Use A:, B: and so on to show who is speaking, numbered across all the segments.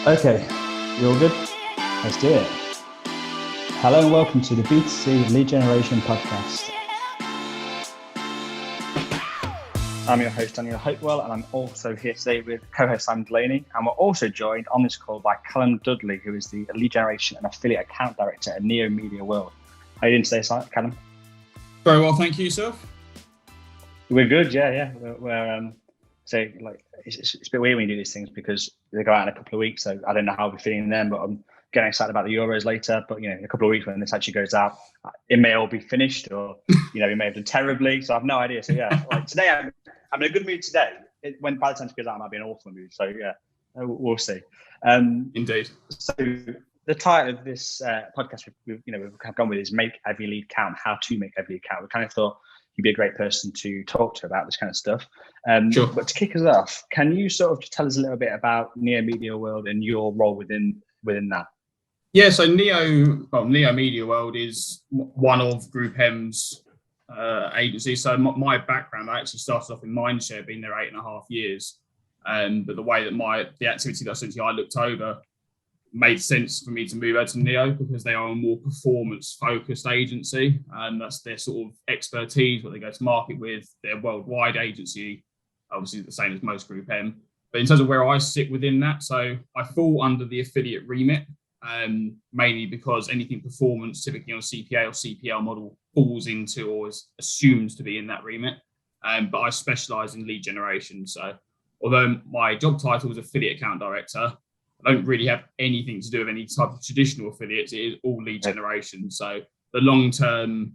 A: Okay, you all good? Let's do it. Hello and welcome to the B2C Lead Generation Podcast. I'm your host, Daniel Hopewell, and I'm also here today with co-host Simon Delaney. And we're also joined on this call by Callum Dudley, who is the Lead Generation and Affiliate Account Director at Neo Media World. How are you doing today, Callum?
B: Very well, thank you. Yourself?
A: We're good, yeah. It's a bit weird when you do these things because they go out in a couple of weeks, so I don't know how I'll be feeling then, but I'm getting excited about the Euros later. But in a couple of weeks when this actually goes out, it may all be finished, or we may have done terribly. So I have no idea. So today I'm in a good mood today. When by the time it goes out, I might be in an awful mood. So we'll see.
B: Indeed.
A: So the title of this podcast we've gone with is "Make Every Lead Count." How to make every lead count. We kind of thought you'd be a great person to talk to about this kind of stuff.
B: Sure.
A: But to kick us off, can you sort of just tell us a little bit about Neo Media World and your role within that?
B: Yeah, so Neo Media World is one of GroupM's agencies. So my background, I actually started off in Mindshare, been there 8.5 years. But the way that the activity that essentially I looked over made sense for me to move over to Neo because they are a more performance-focused agency, and that's their sort of expertise, what they go to market with. They're a worldwide agency, obviously the same as most GroupM. But in terms of where I sit within that, so I fall under the affiliate remit, mainly because anything performance, typically on a CPA or CPL model, falls into or is assumed to be in that remit. But I specialise in lead generation. So although my job title is affiliate account director, I don't really have anything to do with any type of traditional affiliates. It is all lead generation. So the long-term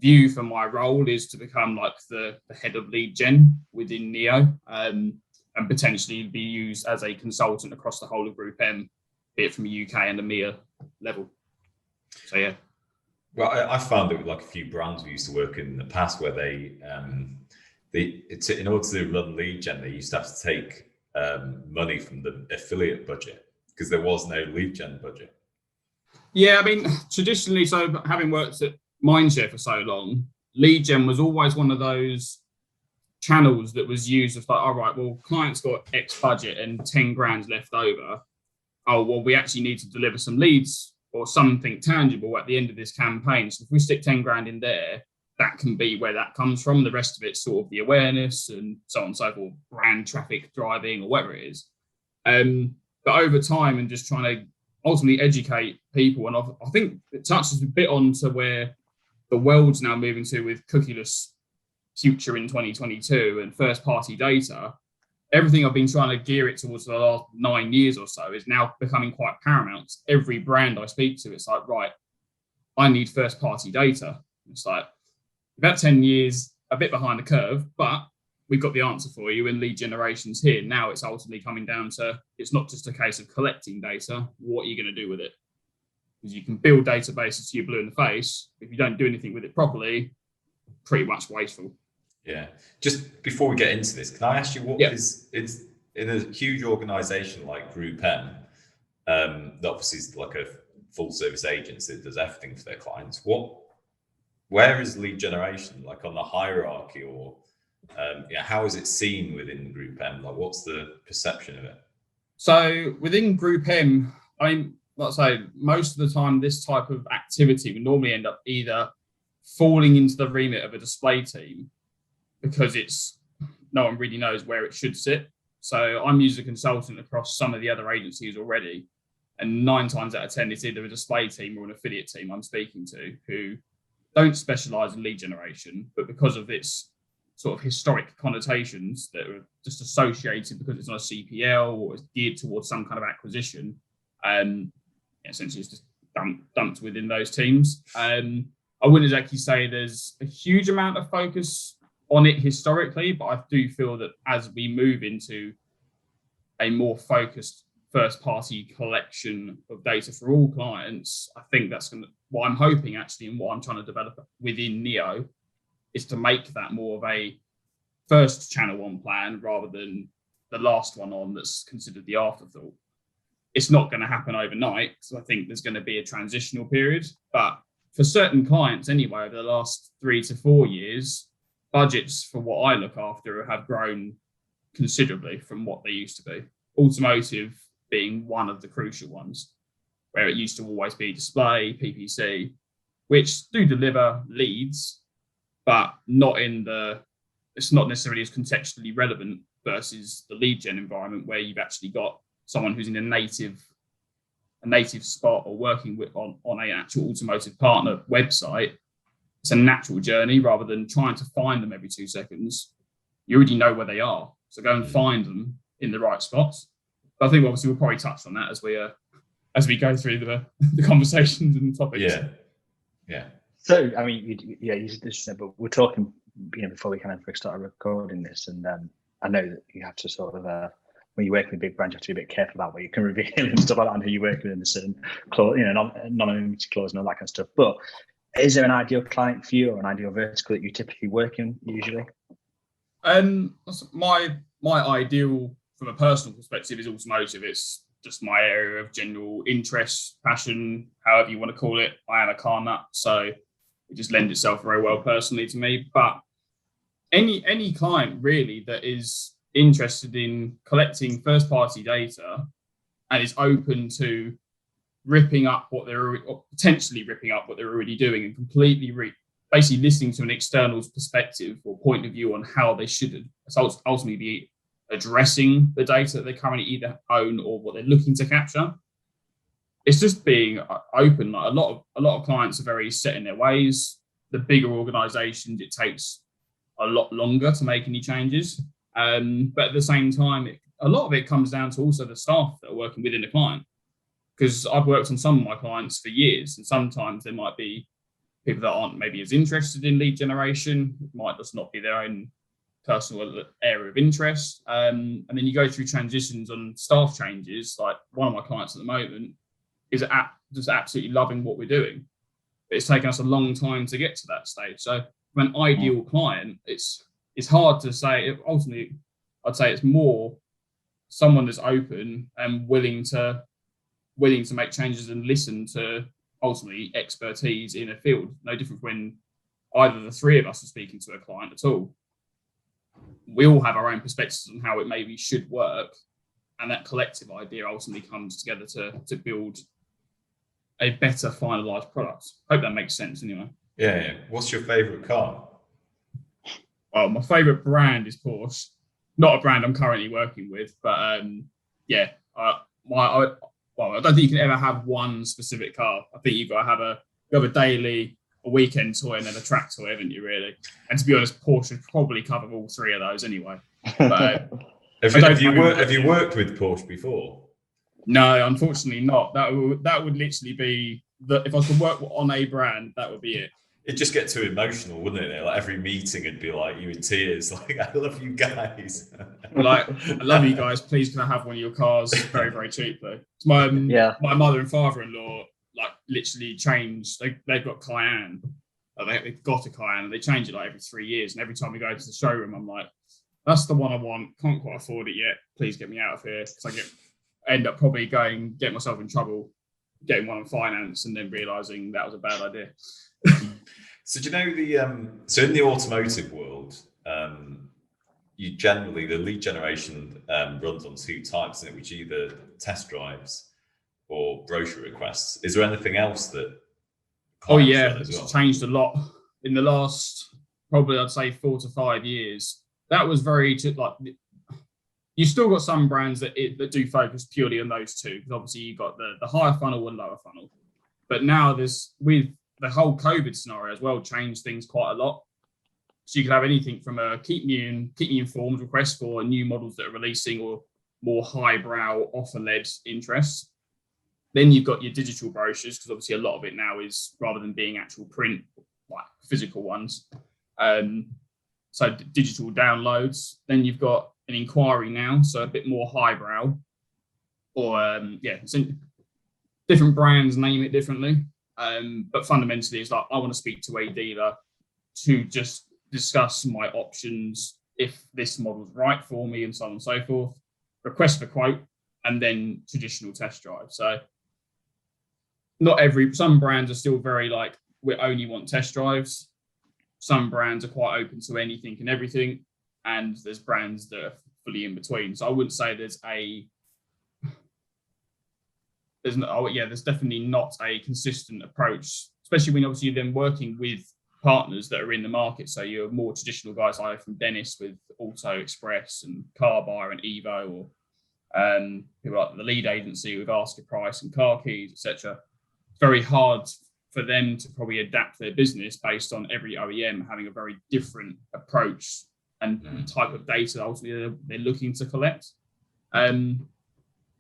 B: view for my role is to become like the head of lead gen within Neo, and potentially be used as a consultant across the whole of GroupM, be it from a UK and EMEA level. So yeah.
C: Well, I found it with like a few brands we used to work in the past where they in order to run lead gen, they used to have to take money from the affiliate budget because there was no lead gen budget.
B: Yeah, I mean, traditionally, so having worked at Mindshare for so long, lead gen was always one of those channels that was used as like, all right, well, clients got X budget and 10 grand left over. Oh, well, we actually need to deliver some leads or something tangible at the end of this campaign. So if we stick 10 grand in there, that can be where that comes from. The rest of it's sort of the awareness and so on and so forth, brand traffic driving or whatever it is. But over time and just trying to ultimately educate people, and I think it touches a bit on to where the world's now moving to with cookieless future in 2022 and first party data. Everything I've been trying to gear it towards for the last 9 years or so is now becoming quite paramount. Every brand I speak to, it's like, right, I need first party data. It's like, about 10 years, a bit behind the curve, but we've got the answer for you in lead generations here. Now it's ultimately coming down to, it's not just a case of collecting data, what are you going to do with it? Because you can build databases to your blue in the face. If you don't do anything with it properly, pretty much wasteful.
C: Yeah. Just before we get into this, can I ask you it's in a huge organization like GroupM, that obviously is like a full service agency that does everything for their clients. Where is lead generation, like on the hierarchy, or how is it seen within GroupM? Like, what's the perception of it?
B: So within GroupM, like I say, most of the time, this type of activity would normally end up either falling into the remit of a display team because no one really knows where it should sit. So I'm used as a consultant across some of the other agencies already, and 9 times out of 10, it's either a display team or an affiliate team I'm speaking to who don't specialize in lead generation, but because of its sort of historic connotations that are just associated because it's not a CPL or it's geared towards some kind of acquisition, essentially it's just dumped within those teams. I wouldn't exactly say there's a huge amount of focus on it historically, but I do feel that as we move into a more focused first party collection of data for all clients, I think that's what I'm hoping actually, and what I'm trying to develop within Neo is to make that more of a first channel on plan rather than the last one on that's considered the afterthought. It's not going to happen overnight, so I think there's going to be a transitional period. But for certain clients anyway, over the last 3 to 4 years, budgets for what I look after have grown considerably from what they used to be. Automotive being one of the crucial ones, where it used to always be display, PPC, which do deliver leads, but it's not necessarily as contextually relevant versus the lead gen environment, where you've actually got someone who's in a native spot or working on an actual automotive partner website. It's a natural journey rather than trying to find them every 2 seconds. You already know where they are, so go and find them in the right spots. But I think obviously we'll probably touch on that as we go through the conversations and topics.
C: Yeah.
A: So I mean, you just said, but we're talking, before we kind of started recording this, and I know that you have to sort of when you're working with big brands, you have to be a bit careful about what you can reveal and stuff like that, and who you work with, and a certain clause, non-anonymity clause and all that kind of stuff. But is there an ideal client for you or an ideal vertical that you typically work in usually?
B: My ideal from a personal perspective is automotive. It's just my area of general interest, passion, however you want to call it. I am a car nut, so it just lends itself very well personally to me. But any client really that is interested in collecting first-party data and is open to potentially ripping up what they're already doing and completely basically listening to an external's perspective or point of view on how they should ultimately be addressing the data that they currently either own or what they're looking to capture. It's just being open. Like a lot of clients are very set in their ways. The bigger organizations, it takes a lot longer to make any changes. But at the same time, a lot of it comes down to also the staff that are working within the client. Because I've worked on some of my clients for years, and sometimes there might be people that aren't maybe as interested in lead generation. It might just not be their own personal area of interest. And then you go through transitions on staff changes. Like one of my clients at the moment is just absolutely loving what we're doing. But it's taken us a long time to get to that stage. So from an ideal client, it's hard to say. Ultimately, I'd say it's more someone that's open and willing to make changes and listen to ultimately expertise in a field. No different when either the three of us are speaking to a client at all. We all have our own perspectives on how it maybe should work, and that collective idea ultimately comes together to build a better finalized product. Hope that makes sense anyway.
C: Yeah. What's your favorite car?
B: Well, my favorite brand is Porsche. Not a brand I'm currently working with, but I don't think you can ever have one specific car. I think you've got to have a daily, a weekend toy, and then a track toy, haven't you, really? And to be honest, Porsche would probably cover all three of those anyway. But,
C: have you worked with Porsche before?
B: No, unfortunately not. That would literally be if I could work on a brand, that would be it.
C: It'd just get too emotional, wouldn't it? Like every meeting would be like you in tears. Like, I love you guys.
B: Like, I love you guys. Please can I have one of your cars very, very cheaply? My mother and father-in-law like literally changed. They've got Cayenne. They've got a Cayenne and they change it like every 3 years. And every time we go to the showroom, I'm like, that's the one I want. Can't quite afford it yet. Please get me out of here. Because I end up probably get myself in trouble getting one on finance and then realizing that was a bad idea.
C: So do you know so in the automotive world, you generally the lead generation runs on two types, isn't it? Which either test drives or brochure requests. Is there anything else that?
B: Oh yeah, it's changed a lot in the last probably I'd say 4 to 5 years. That was very like you still got some brands that do focus purely on those two because obviously you got the higher funnel and lower funnel, but now with the whole COVID scenario as well changed things quite a lot. So you could have anything from a keep me informed request for new models that are releasing or more highbrow offer-led interests. Then you've got your digital brochures because obviously a lot of it now is rather than being actual print, like physical ones. So digital downloads. Then you've got an inquiry now, so a bit more highbrow. Or so different brands name it differently. But fundamentally, it's like I want to speak to a dealer to just discuss my options, if this model's right for me, and so on and so forth. Request for quote, and then traditional test drive. So some brands are still very like we only want test drives. Some brands are quite open to anything and everything, and there's brands that are fully in between. So I wouldn't say there's there's definitely not a consistent approach, especially when obviously you're then working with partners that are in the market. So you're more traditional guys like from Dennis with Auto Express and Car Buyer and Evo, or people like the lead agency with Ask a Price and Car Keys, etc. It's very hard for them to probably adapt their business based on every OEM having a very different approach and type of data ultimately they're looking to collect.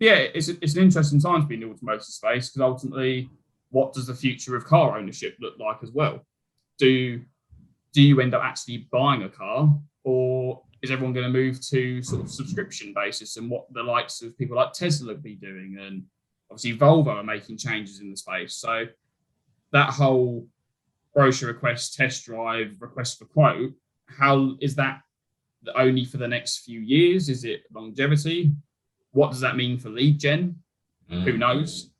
B: It's an interesting time to be in the automotive space, because ultimately, what does the future of car ownership look like as well? Do you end up actually buying a car, or is everyone going to move to sort of subscription basis, and what the likes of people like Tesla be doing? And obviously Volvo are making changes in the space. So that whole brochure request, test drive, request for quote, how is that only for the next few years? Is it longevity? What does that mean for lead gen? Who knows?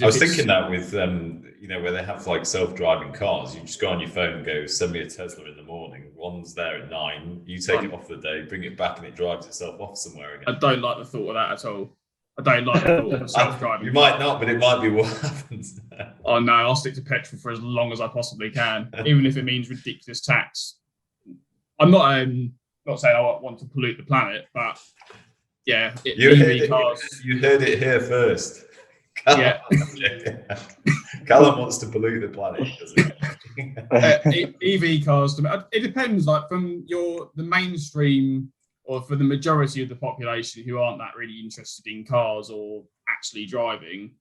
C: I was thinking that with, where they have like self-driving cars, you just go on your phone and go, send me a Tesla in the morning. One's there at 9. You take it off the day, bring it back, and it drives itself off somewhere again.
B: I don't like the thought of that at all. I don't like the thought of self-driving.
C: You might not, but it might be what happens.
B: Oh no, I'll stick to petrol for as long as I possibly can, even if it means ridiculous tax. I'm not saying I want to pollute the planet, but yeah, EV cars.
C: You heard it here first. Callum wants to pollute the planet, doesn't he?
B: EV cars, it depends. Like from the mainstream, or for the majority of the population who aren't that really interested in cars or actually driving,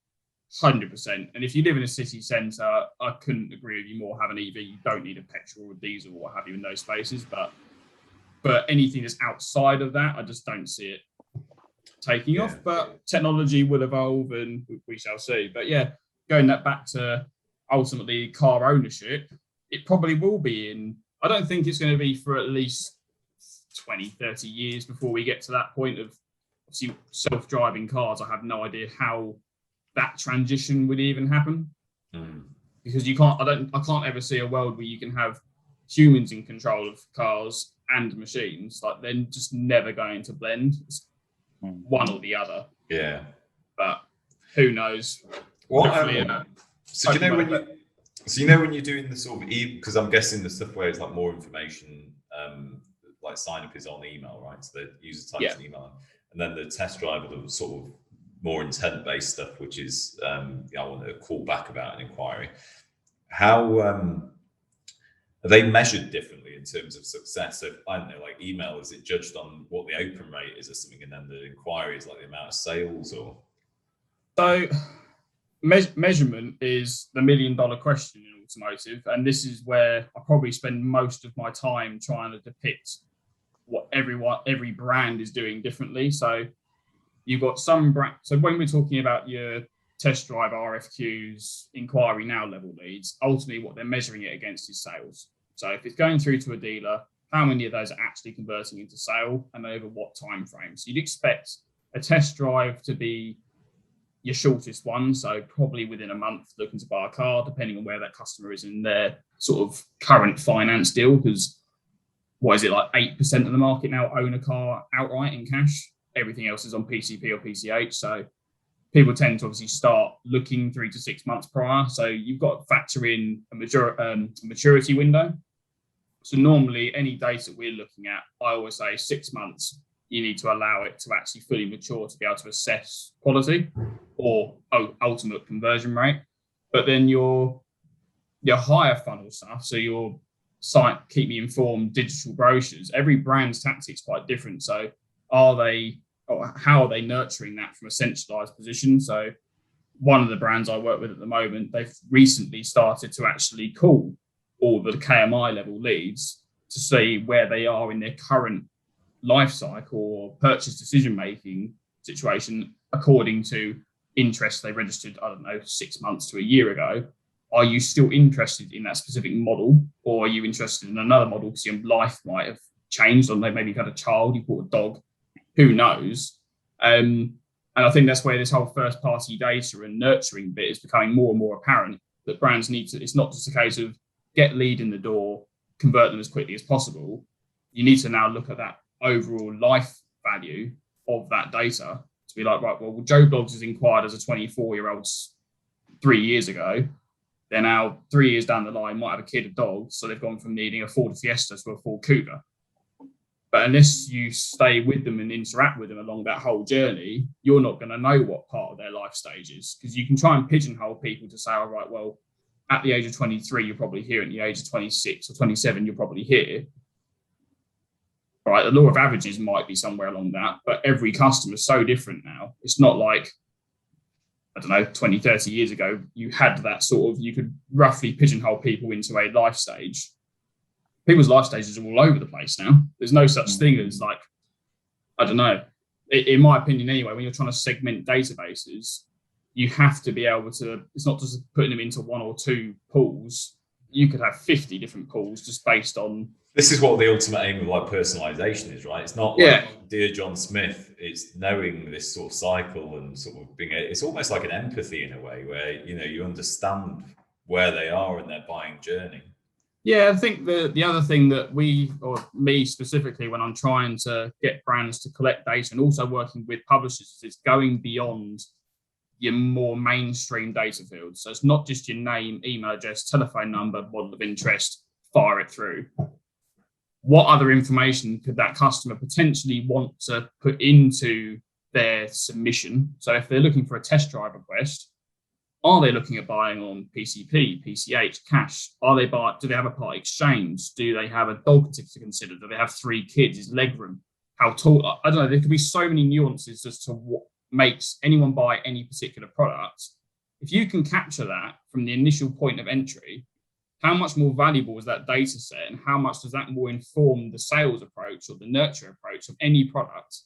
B: 100%. And if you live in a city centre, I couldn't agree with you more. Have an EV. You don't need a petrol or diesel or what have you in those spaces. But anything that's outside of that, I just don't see it taking off. But technology will evolve, and we shall see. But yeah, going that back to ultimately car ownership, it probably will be I don't think it's going to be for at least 20, 30 years before we get to that point of obviously self-driving cars. I have no idea how that transition would even happen, because I can't ever see a world where you can have humans in control of cars and machines. Like, they're just never going to blend. It's one or the other.
C: Yeah.
B: But who knows?
C: So when you're doing the sort of because I'm guessing the stuff where it's like more information, like sign up is on email, right? So the user types an email, and then the test drive are the sort of more intent based stuff, which is I want to call back about an inquiry. How are they measured differently in terms of success? So I don't know, like email, is it judged on what the open rate is or something, and then the inquiry is like the amount of sales? Or
B: so measurement is the $1 million question in automotive, and this is where I probably spend most of my time trying to depict what every brand is doing differently. So you've got some brand. So when we're talking about your test drive RFQs, inquiry now level leads, ultimately what they're measuring it against is sales. So if it's going through to a dealer, how many of those are actually converting into sale, and over what time frame? So you'd expect a test drive to be your shortest one, so probably within a month looking to buy a car, depending on where that customer is in their sort of current finance deal, because what is it, like 8% of the market now own a car outright in cash? Everything else is on PCP or PCH. So people tend to obviously start looking 3 to 6 months prior. So you've got to factor in a maturity window. So normally any data we're looking at, I always say 6 months, you need to allow it to actually fully mature to be able to assess quality or ultimate conversion rate. But then your higher funnel stuff, so your site, keep me informed, digital brochures, every brand's tactics quite different. So how are they nurturing that from a centralized position? So one of the brands I work with at the moment, they've recently started to actually call all the KMI level leads to see where they are in their current life cycle or purchase decision making situation according to interest they registered, 6 months to a year ago. Are you still interested in that specific model, or are you interested in another model because your life might have changed, or maybe you've had a child, you bought a dog, who knows? And I think that's where this whole first party data and nurturing bit is becoming more and more apparent, that brands need to, it's not just a case of get lead in the door, convert them as quickly as possible. You need to now look at that overall life value of that data to be like, right, well, Joe Bloggs has inquired as a 24-year-old 3 years ago. They're now 3 years down the line, might have a kid, a dog, so they've gone from needing a Ford Fiesta to a Ford Cougar. But unless you stay with them and interact with them along that whole journey, you're not going to know what part of their life stage is, because you can try and pigeonhole people to say, all right, well, at the age of 23, you're probably here. At the age of 26 or 27, you're probably here. All right, the law of averages might be somewhere along that, but every customer is so different now. It's not like, I don't know, 20, 30 years ago, you had that sort of, you could roughly pigeonhole people into a life stage. People's life stages are all over the place now. There's no such thing as like, I don't know, in my opinion anyway, when you're trying to segment databases, you have to be able to, it's not just putting them into one or two pools. You could have 50 different pools just based on.
C: This is what the ultimate aim of like personalization is, right? It's not like Dear John Smith, it's knowing this sort of cycle and sort of being, it's almost like an empathy in a way where, you know, you understand where they are in their buying journey.
B: Yeah, I think the other thing that we, or me specifically, when I'm trying to get brands to collect data and also working with publishers, is going beyond your more mainstream data fields. So it's not just your name, email address, telephone number, model of interest, fire it through. What other information could that customer potentially want to put into their submission? So if they're looking for a test drive request, are they looking at buying on PCP, PCH, cash? Do they have a part exchange? Do they have a dog to consider? Do they have 3 kids? Is legroom? How tall? I don't know. There could be so many nuances as to what makes anyone buy any particular product. If you can capture that from the initial point of entry, how much more valuable is that data set, and how much does that more inform the sales approach or the nurture approach of any product,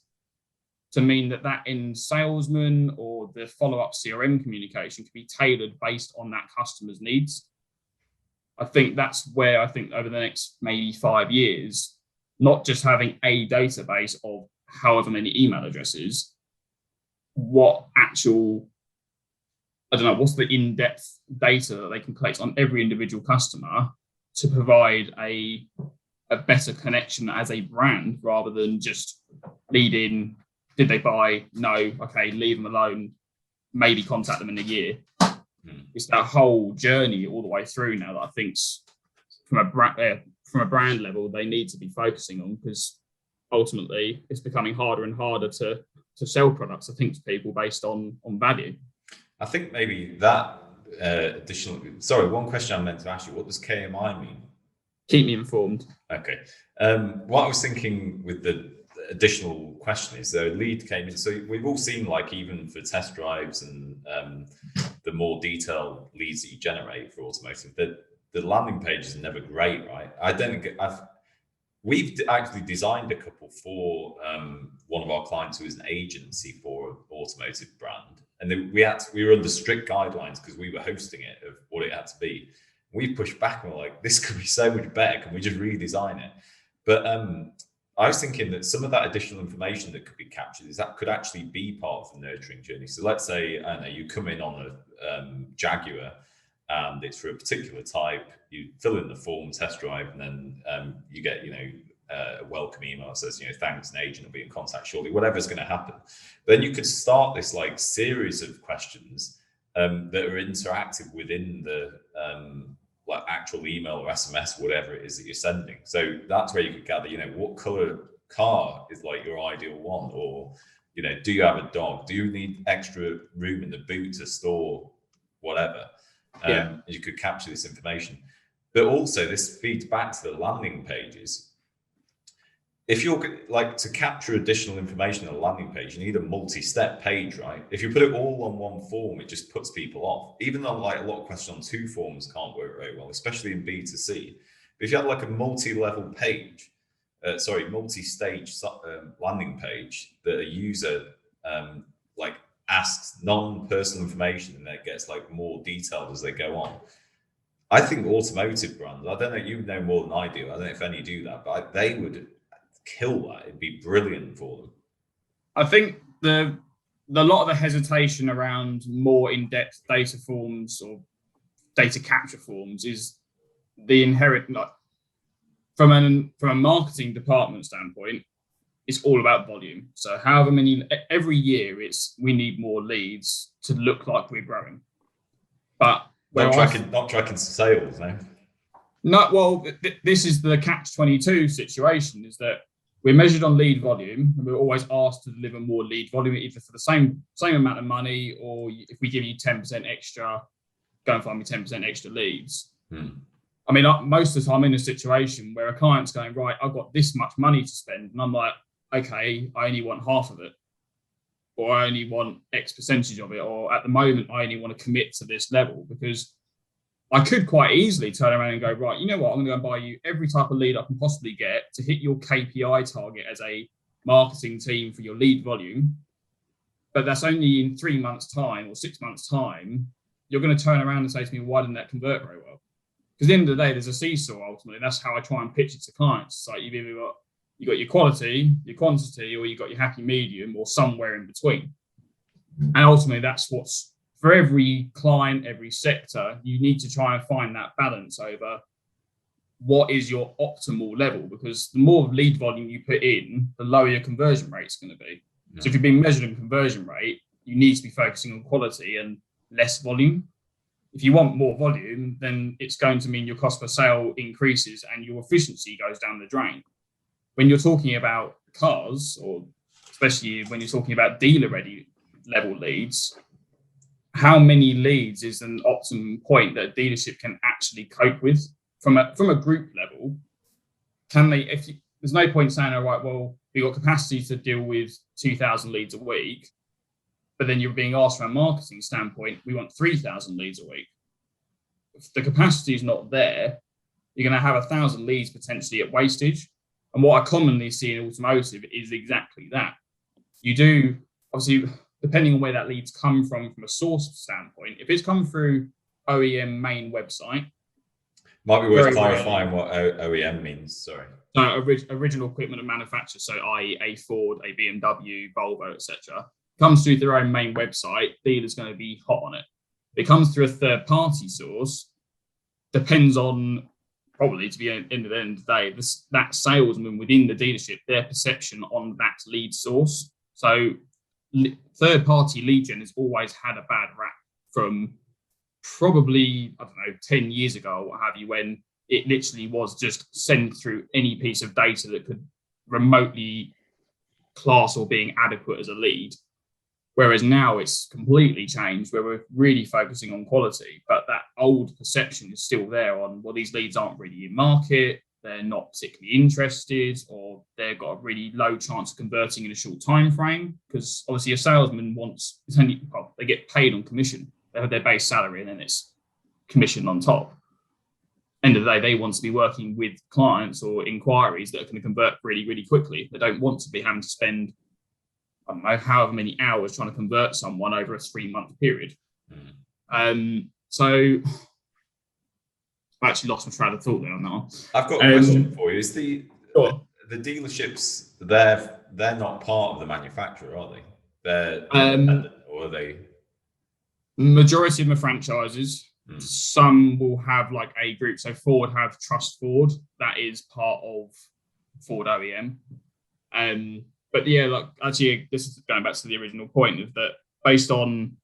B: to mean that end salesman or the follow-up CRM communication can be tailored based on that customer's needs? I think that's where I think over the next maybe 5 years, not just having a database of however many email addresses, what actual, I don't know, what's the in-depth data that they can collect on every individual customer to provide a better connection as a brand, rather than just lead in, did they buy? No. Okay, leave them alone. Maybe contact them in a year. It's that whole journey all the way through now that I think's from a brand level they need to be focusing on, because ultimately it's becoming harder and harder to sell products, I think, to people based on value.
C: I think maybe that additional. Sorry, one question I meant to ask you. What does KMI mean?
B: Keep me informed.
C: Okay. What I was thinking with the additional question is, the lead came in. So we've all seen, like, even for test drives and the more detailed leads that you generate for automotive, that the landing page is never great, right? We've actually designed a couple for one of our clients who is an agency for an automotive brand. And then we were under strict guidelines because we were hosting it of what it had to be. We pushed back and we're like, this could be so much better. Can we just redesign it? But I was thinking that some of that additional information that could be captured could actually be part of the nurturing journey. So let's say, I don't know, you come in on a Jaguar and it's for a particular type, you fill in the form, test drive, and then you get, a welcome email that says, thanks, an agent will be in contact shortly, whatever's going to happen. Then you could start this like series of questions that are interactive within the like actual email or SMS, whatever it is that you're sending. So that's where you could gather, what color car is like your ideal one, or, do you have a dog? Do you need extra room in the boot to store whatever? You could capture this information. But also this feeds back to the landing pages. If you're like to capture additional information on a landing page, you need a multi-step page, right? If you put it all on one form, it just puts people off. Even though like a lot of questions on 2 forms can't work very well, especially in B2C. But if you had like a multi-level page, multi-stage landing page that a user like asks non-personal information and it gets like more detailed as they go on. I think automotive brands, I don't know, you know more than I do. I don't know if any do that, but they would kill that. It'd be brilliant for them.
B: I think the lot of the hesitation around more in-depth data forms or data capture forms is the inherent, like, from a marketing department standpoint, it's all about volume. So however many, every year we need more leads to look like we're growing. But
C: not tracking sales, no.
B: No, well, this is the catch-22 situation, is that we're measured on lead volume, and we're always asked to deliver more lead volume, either for the same amount of money, or if we give you 10% extra, go and find me 10% extra leads. I mean, most of the time I'm in a situation where a client's going, right, I've got this much money to spend, and I'm like, okay, I only want half of it, or I only want X percentage of it, or at the moment I only want to commit to this level, because I could quite easily turn around and go, right, you know what, I'm going to go and buy you every type of lead I can possibly get to hit your KPI target as a marketing team for your lead volume. But that's only in 3 months' time or 6 months' time. You're going to turn around and say to me, why didn't that convert very well? Because at the end of the day, there's a seesaw ultimately. That's how I try and pitch it to clients. It's like you've either got your quality, your quantity, or you've got your happy medium, or somewhere in between. And ultimately, that's what's for every client, every sector, you need to try and find that balance over what is your optimal level, because the more lead volume you put in, the lower your conversion rate is going to be. So if you're being measured in conversion rate, you need to be focusing on quality and less volume. If you want more volume, then it's going to mean your cost per sale increases and your efficiency goes down the drain. When you're talking about cars, or especially when you're talking about dealer-ready level leads, how many leads is an optimum point that a dealership can actually cope with from a group level? Can they? There's no point saying, all right, well, we've got capacity to deal with 2,000 leads a week, but then you're being asked from a marketing standpoint, we want 3,000 leads a week. If the capacity is not there, you're going to have 1,000 leads potentially at wastage. And what I commonly see in automotive is exactly that. You do, obviously, depending on where that lead's come from a source standpoint, if it's come through OEM main website.
C: Might be worth clarifying what OEM means, sorry.
B: Original equipment and manufacturer, so i.e. a Ford, a BMW, Volvo, etc. Comes through their own main website, dealer's going to be hot on it. If it comes through a third-party source, depends on, probably to be at the end of the day, that salesman within the dealership, their perception on that lead source. So third-party lead gen has always had a bad rap from probably, 10 years ago or what have you, when it literally was just send through any piece of data that could remotely class or being adequate as a lead. Whereas now it's completely changed, where we're really focusing on quality, but that old perception is still there on, well, these leads aren't really in market, they're not particularly interested, or they've got a really low chance of converting in a short time frame. Because obviously a salesman they get paid on commission. They have their base salary and then it's commission on top. End of the day, they want to be working with clients or inquiries that are going to convert really, really quickly. They don't want to be having to spend, however many hours trying to convert someone over a 3-month period. So I actually lost my train of thought there on that one.
C: I've got a question for you. Is the dealerships, they're not part of the manufacturer, are they? They're independent, or are they?
B: Majority of them are franchises. Some will have like a group. So Ford have Trust Ford. That is part of Ford OEM. But yeah, like actually, this is going back to the original point, is that based on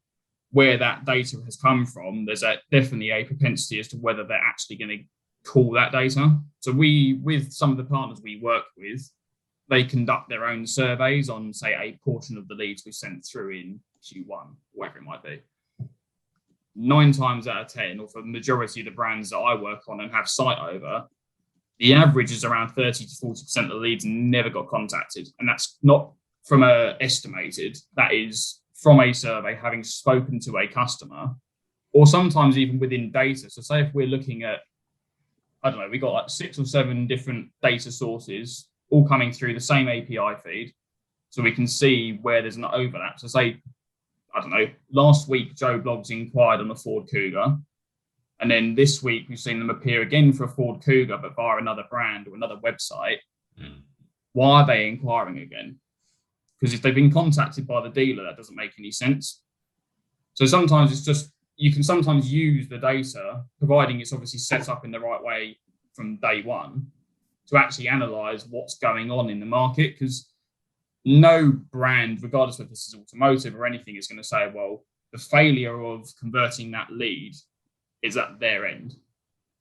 B: where that data has come from, there's definitely a propensity as to whether they're actually going to call that data. So with some of the partners we work with, they conduct their own surveys on, say, a portion of the leads we sent through in Q1, whatever it might be. 9 times out of 10, or for the majority of the brands that I work on and have sight over, the average is around 30 to 40% of the leads never got contacted. And that's not from a estimated, that is from a survey, having spoken to a customer, or sometimes even within data. So say if we're looking at, we got like 6 or 7 different data sources all coming through the same API feed, so we can see where there's an overlap. So say, last week Joe Bloggs inquired on a Ford Cougar, and then this week we've seen them appear again for a Ford Cougar, but via another brand or another website. Why are they inquiring again? Because if they've been contacted by the dealer, that doesn't make any sense. So sometimes it's just, you can sometimes use the data, providing it's obviously set up in the right way from day one, to actually analyze what's going on in the market. Because no brand, regardless whether this is automotive or anything, is going to say, well, the failure of converting that lead is at their end.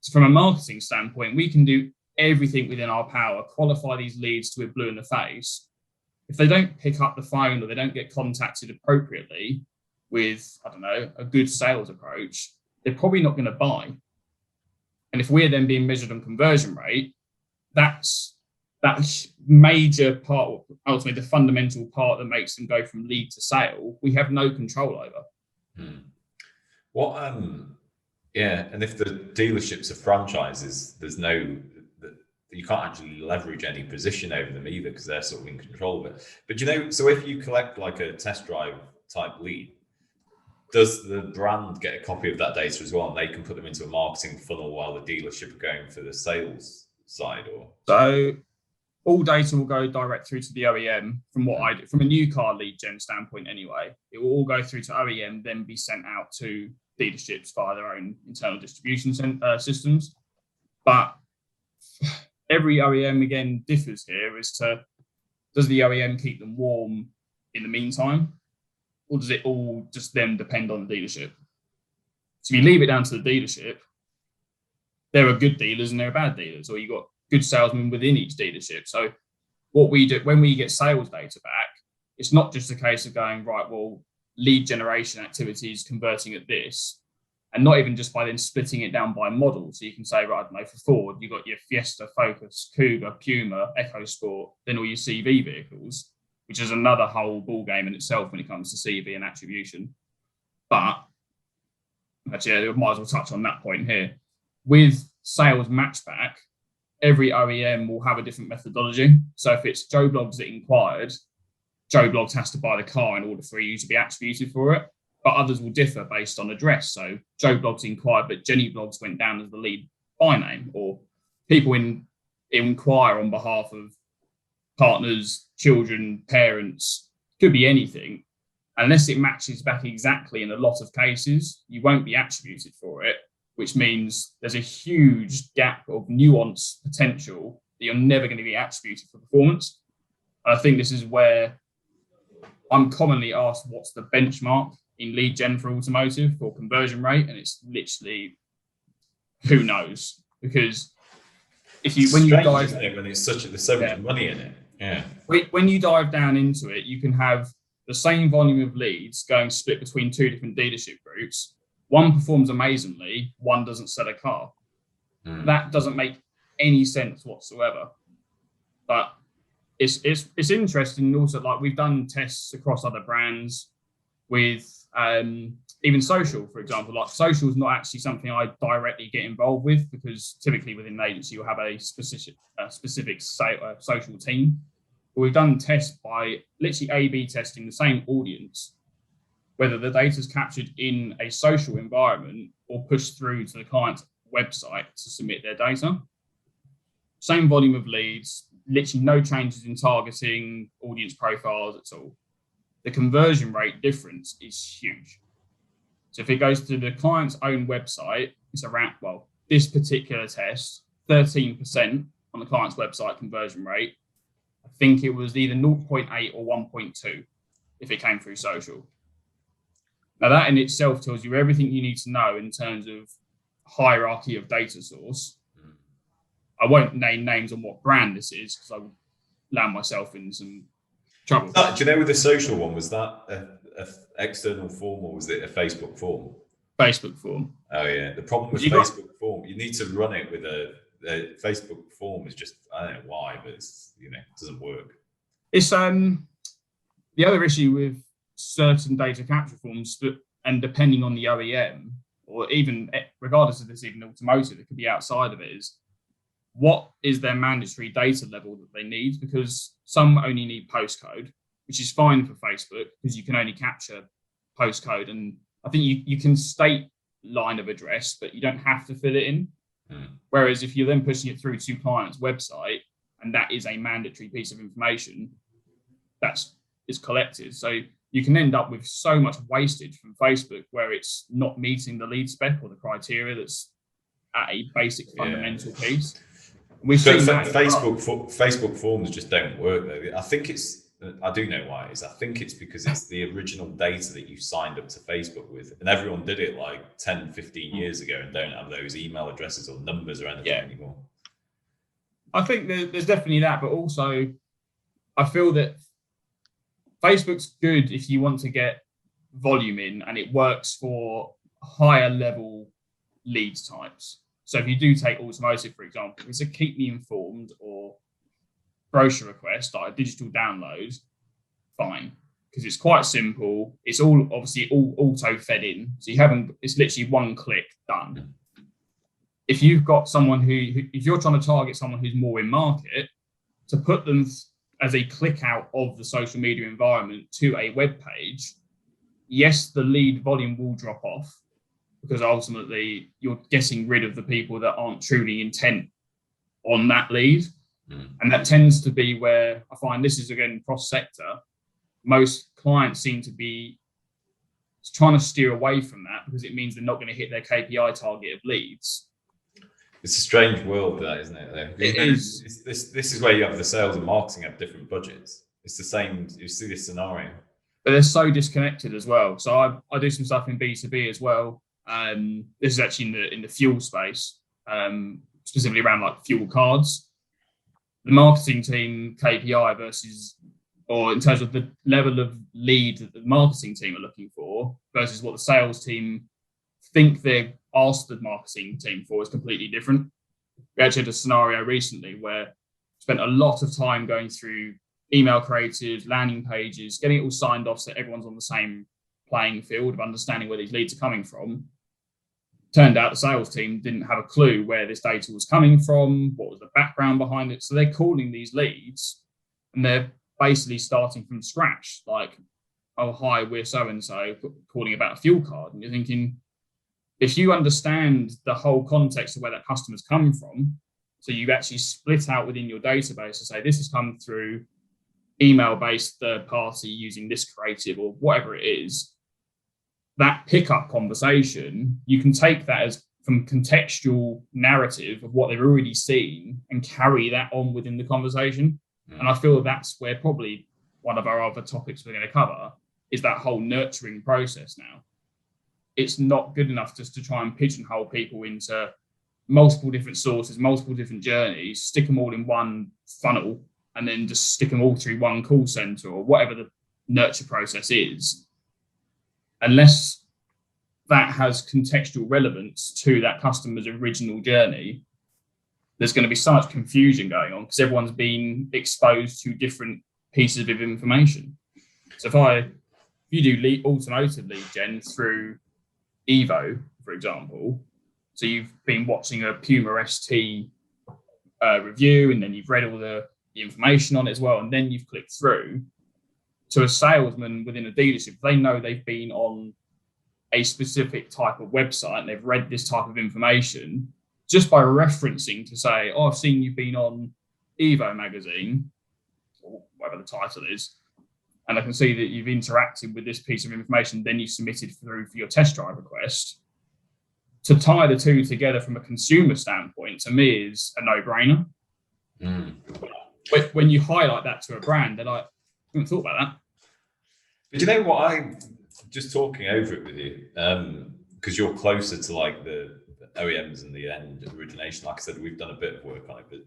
B: So from a marketing standpoint, we can do everything within our power, qualify these leads to a blue in the face. If they don't pick up the phone or they don't get contacted appropriately with, I don't know, a good sales approach, they're probably not going to buy. And if we're then being measured on conversion rate, that's that major part, ultimately the fundamental part that makes them go from lead to sale, we have no control over.
C: What, and if the dealerships are franchises, there's no, you can't actually leverage any position over them either because they're sort of in control of it. But so if you collect like a test drive type lead, does the brand get a copy of that data as well, and they can put them into a marketing funnel while the dealership are going for the sales side? Or so
B: all data will go direct through to the OEM. From a new car lead gen standpoint, anyway, it will all go through to OEM, then be sent out to dealerships via their own internal distribution systems. But every OEM again differs here as to, does the OEM keep them warm in the meantime, or does it all just then depend on the dealership? So if you leave it down to the dealership, there are good dealers and there are bad dealers, or you've got good salesmen within each dealership. So what we do when we get sales data back, it's not just a case of going, right, well, lead generation activities converting at this, and not even just by then splitting it down by model. So you can say, right, I don't know, for Ford, you've got your Fiesta, Focus, Cougar, Puma, EcoSport, then all your CV vehicles, which is another whole ball game in itself when it comes to CV and attribution. But actually, I might as well touch on that point here. With sales matchback, every OEM will have a different methodology. So if it's Joe Bloggs that inquired, Joe Bloggs has to buy the car in order for you to be attributed for it. But others will differ based on address. So Joe Bloggs inquired, but Jenny Bloggs went down as the lead by name, or people inquire on behalf of partners, children, parents, could be anything. Unless it matches back exactly in a lot of cases, you won't be attributed for it, which means there's a huge gap of nuance potential that you're never going to be attributed for performance. And I think this is where I'm commonly asked, what's the benchmark in lead gen for automotive for conversion rate? And it's literally, who knows? Because when you dive,
C: when there's so much money in it. Yeah.
B: When you dive down into it, you can have the same volume of leads going split between two different dealership groups. One performs amazingly, one doesn't sell a car. That doesn't make any sense whatsoever. But it's interesting also, like we've done tests across other brands with even social, for example. Like social is not actually something I directly get involved with, because typically within an agency you'll have a specific social team. But we've done tests by literally A/B testing the same audience, whether the data is captured in a social environment or pushed through to the client's website to submit their data. Same volume of leads, literally no changes in targeting, audience profiles at all. The conversion rate difference is huge. So if it goes to the client's own website, it's around, this particular test, 13% on the client's website conversion rate. I think it was either 0.8 or 1.2 if it came through social. Now that in itself tells you everything you need to know in terms of hierarchy of data source. I won't name names on what brand this is because I would land myself in some trouble.
C: Do you know with the social one, was that an external form or was it a Facebook form?
B: Facebook form.
C: Oh yeah. The problem with Facebook form, you need to run it with a Facebook form is just, I don't know why, but it's, it doesn't work.
B: It's the other issue with certain data capture forms, and depending on the OEM, or even regardless of this, even automotive, it could be outside of it, is what is their mandatory data level that they need? Because some only need postcode, which is fine for Facebook because you can only capture postcode. And I think you can state line of address, but you don't have to fill it in. Whereas if you're then pushing it through to client's website, and that is a mandatory piece of information that is collected. So you can end up with so much wastage from Facebook where it's not meeting the lead spec or the criteria that's at a basic fundamental piece. We've seen that
C: Facebook forms just don't work though. I think it's I do know why it is. I think it's because it's the original data that you signed up to Facebook with, and everyone did it like 10, 15 years ago and don't have those email addresses or numbers or anything anymore.
B: I think there's definitely that, but also I feel that Facebook's good if you want to get volume in, and it works for higher level lead types. So if you do take automotive, for example, it's a keep me informed or brochure request, like a digital download, fine, because it's quite simple. It's all obviously all auto fed in, so it's literally one click done. If you've got someone if you're trying to target someone who's more in market, to put them as a click out of the social media environment to a web page, yes, the lead volume will drop off, because ultimately you're getting rid of the people that aren't truly intent on that lead. And that tends to be where I find, this is again cross-sector, most clients seem to be trying to steer away from that, because it means they're not going to hit their KPI target of leads.
C: It's a strange world, that, isn't it? Though?
B: It is.
C: This is where you have the sales and marketing have different budgets. It's the same. You see this scenario,
B: but they're so disconnected as well. So I do some stuff in B2B as well. This is actually in the fuel space, specifically around like fuel cards. The marketing team KPI versus, or in terms of the level of lead that the marketing team are looking for versus what the sales team think they're asked the marketing team for, is completely different. We actually had a scenario recently where we spent a lot of time going through email creatives, landing pages, getting it all signed off so everyone's on the same playing field of understanding where these leads are coming from. Turned out the sales team didn't have a clue where this data was coming from, what was the background behind it. So they're calling these leads and they're basically starting from scratch. Like, oh, hi, we're so-and-so, calling about a fuel card. And you're thinking, if you understand the whole context of where that customer's come from, so you actually split out within your database to say, this has come through email-based third party using this creative or whatever it is, that pickup conversation, you can take that as from contextual narrative of what they've already seen and carry that on within the conversation. And I feel that's where probably one of our other topics we're going to cover is that whole nurturing process now. It's not good enough just to try and pigeonhole people into multiple different sources, multiple different journeys, stick them all in one funnel, and then just stick them all through one call center or whatever the nurture process is. Unless that has contextual relevance to that customer's original journey, there's going to be so much confusion going on because everyone's been exposed to different pieces of information. So if you do automotive lead gen through Evo, for example, so you've been watching a Puma ST review, and then you've read all the information on it as well, and then you've clicked through to a salesman within a dealership. They know they've been on a specific type of website and they've read this type of information just by referencing to say, oh, I've seen you've been on Evo magazine, or whatever the title is, and I can see that you've interacted with this piece of information, then you submitted through for your test drive request. To tie the two together from a consumer standpoint, to me, is a no-brainer. But when you highlight that to a brand, they're like, I haven't thought about that.
C: But you know what? I'm just talking over it with you, because you're closer to like the OEMs and the end origination. Like I said, we've done a bit of work on it, but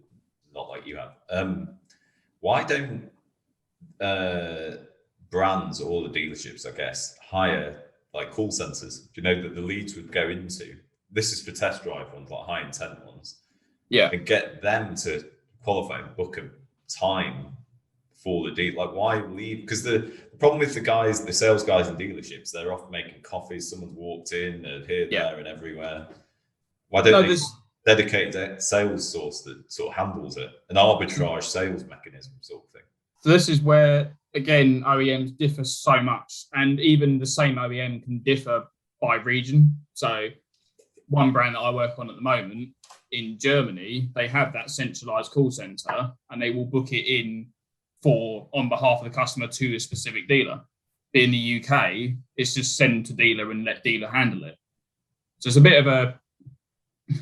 C: not like you have. Why don't brands or the dealerships, I guess, hire like call centers? Do you know that the leads would go into? This is for test drive ones, like high intent ones.
B: Yeah.
C: And get them to qualify and book a time for the deal. Like, why leave? Because the problem with the sales guys in dealerships, they're off making coffees. Someone's walked in, and here, there, and everywhere. Why don't they dedicate a sales source that sort of handles it, an arbitrage sales mechanism sort of thing?
B: So this is where, again, OEMs differ so much, and even the same OEM can differ by region. So one brand that I work on at the moment in Germany, they have that centralized call center, and they will book it in on behalf of the customer to a specific dealer. But in the UK, it's just send to dealer and let dealer handle it. So it's a bit of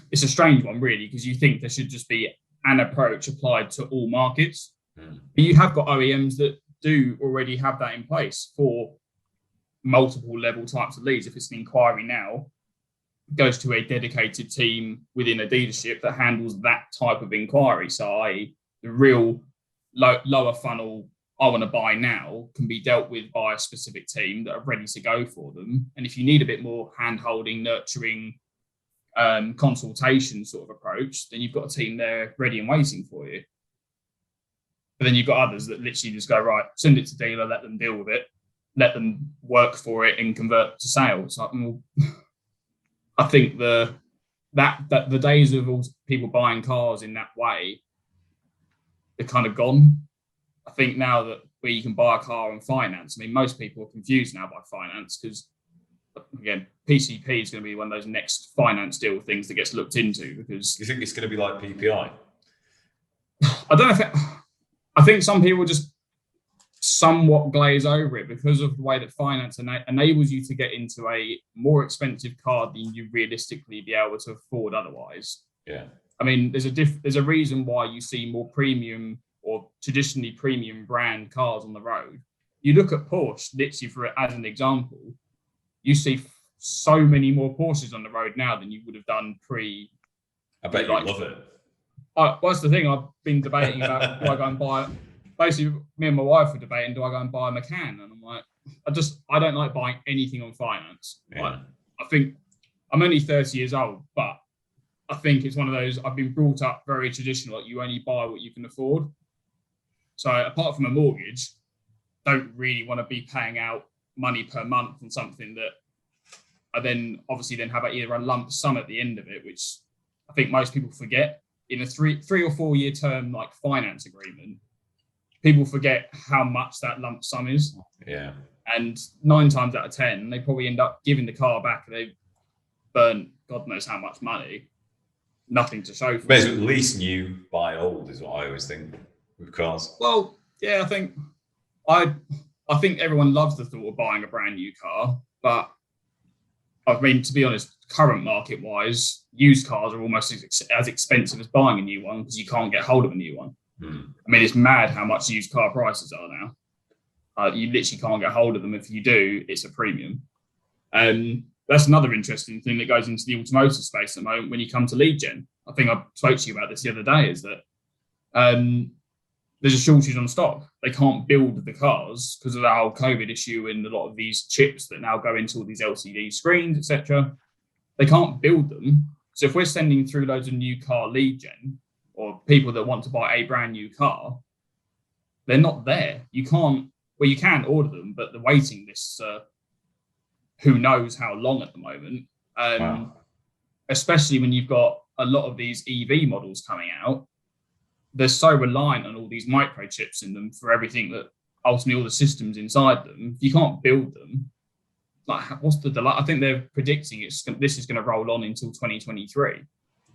B: it's a strange one, really, because you think there should just be an approach applied to all markets. But you have got OEMs that do already have that in place for multiple level types of leads. If it's an inquiry now, it goes to a dedicated team within a dealership that handles that type of inquiry. So i.e. the real lower funnel, I want to buy now, can be dealt with by a specific team that are ready to go for them. And if you need a bit more hand-holding, nurturing, consultation sort of approach, then you've got a team there ready and waiting for you. But then you've got others that literally just go, right, send it to dealer, let them deal with it, let them work for it and convert to sales. Like, well, I think the days of all people buying cars in that way are kind of gone. I think now that where you can buy a car on finance, I mean, most people are confused now by finance because, again, PCP is going to be one of those next finance deal things that gets looked into. Because
C: you think it's going to be like PPI?
B: I don't know if I think some people just somewhat glaze over it because of the way that finance enables you to get into a more expensive car than you realistically be able to afford otherwise.
C: Yeah.
B: I mean, there's a reason why you see more premium or traditionally premium brand cars on the road. You look at Porsche, literally as an example, you see so many more Porsches on the road now than you would have done pre.
C: I bet you love it.
B: That's the thing I've been debating about. Do I go and buy? Basically, me and my wife were debating: do I go and buy a Macan? And I'm like, I don't like buying anything on finance.
C: Yeah.
B: Like, I think I'm only 30 years old, but I think it's one of those. I've been brought up very traditional. Like, you only buy what you can afford. So apart from a mortgage, don't really want to be paying out money per month on something that I then obviously have either a lump sum at the end of it, which I think most people forget. In a three or 4 year term like finance agreement, people forget how much that lump sum is.
C: Yeah.
B: And 9 times out of 10, they probably end up giving the car back and they've burnt God knows how much money. Nothing to show for it.
C: Basically, lease new, buy old is what I always think with cars.
B: Well, yeah, I think everyone loves the thought of buying a brand new car, but I mean, to be honest, current market wise, used cars are almost as expensive as buying a new one because you can't get hold of a new one. I mean, it's mad how much used car prices are now. You literally can't get hold of them. If you do, it's a premium. That's another interesting thing that goes into the automotive space at the moment when you come to lead gen. I think I spoke to you about this the other day, is that there's a shortage on stock. They can't build the cars because of the whole COVID issue and a lot of these chips that now go into all these LCD screens, etc. They can't build them. So if we're sending through loads of new car lead gen or people that want to buy a brand new car, they're not there. You can order them, but the waiting lists are who knows how long at the moment.
C: Wow.
B: Especially when you've got a lot of these EV models coming out. They're so reliant on all these microchips in them for everything that ultimately all the systems inside them. If you can't build them, like, what's the delay? I think they're predicting this is going to roll on until 2023.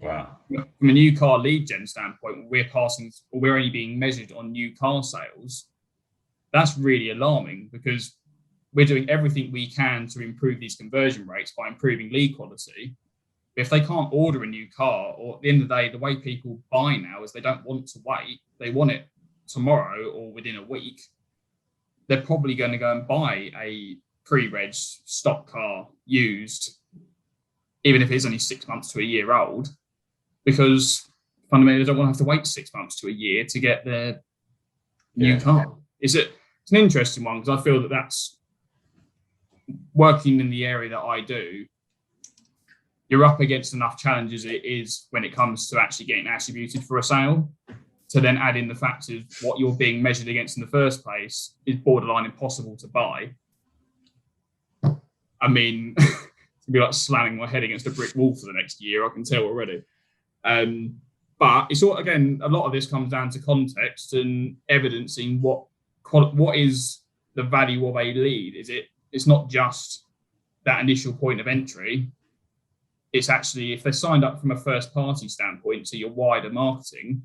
C: Wow.
B: From a new car lead gen standpoint, we're only being measured on new car sales. That's really alarming because we're doing everything we can to improve these conversion rates by improving lead quality. If they can't order a new car, or at the end of the day, the way people buy now is they don't want to wait. They want it tomorrow or within a week. They're probably going to go and buy a pre-reg stock car used, even if it's only 6 months to a year old, because fundamentally they don't want to have to wait 6 months to a year to get their new car. It's an interesting one because I feel that that's working in the area that I do. You're up against enough challenges it is when it comes to actually getting attributed for a sale, to then add in the fact of what you're being measured against in the first place is borderline impossible to buy. I mean, it's be like slamming my head against a brick wall for the next year, I can tell already. But it's all, again, a lot of this comes down to context and evidencing what is the value of a lead. It's not just that initial point of entry. It's actually, if they're signed up from a first party standpoint to your wider marketing,